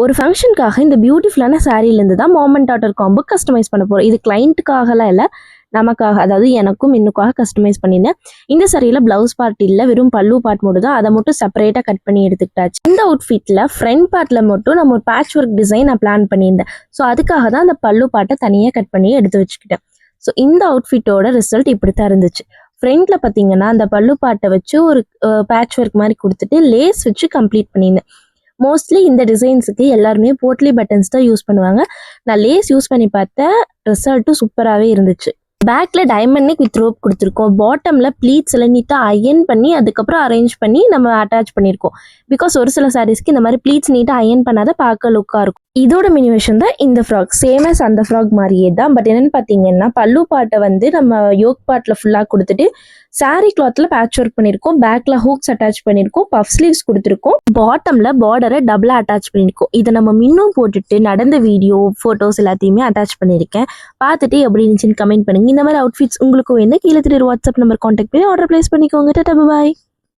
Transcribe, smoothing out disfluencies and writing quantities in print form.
ஒரு ஃபங்க்ஷனுக்காக இந்த பியூட்டிஃபுல்லான சாரீலேருந்து தான் mom and daughter combo customise பண்ண போகிறோம். இது கிளைண்ட்டுக்காகலாம் இல்லை, நமக்காக, அதாவது எனக்கும் இன்னுக்காக கஸ்டமைஸ் பண்ணியிருந்தேன். இந்த சாரியில் ப்ளவுஸ் பார்ட் இல்லை, வெறும் பல்லு பார்ட் மட்டும் தான். அதை மட்டும் செப்பரேட்டாக கட் பண்ணி எடுத்துக்கிட்டாச்சு. இந்த அவுட்ஃபிட்டில் ஃப்ரண்ட் பார்ட்டில் மட்டும் நம்ம ஒரு பேட்ச் ஒர்க் டிசைன் நான் பிளான் பண்ணியிருந்தேன். ஸோ அதுக்காக தான் அந்த பல்லு பார்ட்டை தனியாக கட் பண்ணி எடுத்து வச்சுக்கிட்டேன். ஸோ இந்த அவுட்ஃபிட்டோட ரிசல்ட் இப்படி தான் இருந்துச்சு. ஃப்ரண்ட்டில் பார்த்தீங்கன்னா அந்த பல்லு பார்ட்டை வச்சு ஒரு பேட்ச் ஒர்க் மாதிரி கொடுத்துட்டு லேஸ் வச்சு கம்ப்ளீட் பண்ணியிருந்தேன். மோஸ்ட்லி இந்த டிசைன்ஸுக்கு எல்லாருமே போட்லி பட்டன்ஸ் தான் யூஸ் பண்ணுவாங்க. நான் லேஸ் யூஸ் பண்ணி பார்த்தேன், ரிசல்ட்டும் சூப்பராகவே இருந்துச்சு. பேக்கில் டைமண்ட் நெக் வித் ரோப் கொடுத்துருக்கோம். பாட்டமில் ப்ளீட்ஸ் எல்லாம் நீட்டாக அயன் பண்ணி அதுக்கப்புறம் அரேஞ்ச் பண்ணி நம்ம அட்டாச் பண்ணியிருக்கோம். பிகாஸ் ஒரு சில சாரீஸ்க்கு இந்த மாதிரி ப்ளீட்ஸ் நீட்டாக அயன் பண்ணாத பார்க்க லுக்காக இருக்கும். இதோட மினிவேஷன் தான் இந்த ஃப்ராக். சேம் as அந்த ஃப்ராக் மாதிரியே தான். பட் என்னென்னு பார்த்தீங்கன்னா பல்லு பாட்டை வந்து நம்ம யோக் பார்ட்டில் ஃபுல்லாக கொடுத்துட்டு சாரீ கிளாத்தில் பேட்ச் ஒர்க் பண்ணியிருக்கோம். பேக்கில் ஹூக்ஸ் அட்டாச் பண்ணியிருக்கோம். பஃப் ஸ்லீவ்ஸ் கொடுத்துருக்கோம். பாட்டமில் பார்டரை டபுளாக அட்டாச் பண்ணியிருக்கோம். இதை நம்ம மின்னும் போட்டுட்டு நடந்த வீடியோ ஃபோட்டோஸ் எல்லாத்தையுமே அட்டாச் பண்ணியிருக்கேன். பார்த்துட்டு எப்படி இருந்துச்சுன்னு கமெண்ட் பண்ணுங்கள். இந்த மாதிரி அவுட்ஃபிட்ஸ் உங்களுக்கு வேணும், கீழே தெரியுற வாட்ஸ்அப் நம்பர் கான்டாக்ட் பண்ணி ஆர்டர் ப்ளேஸ் பண்ணிக்கோங்க. டாடா பாய்.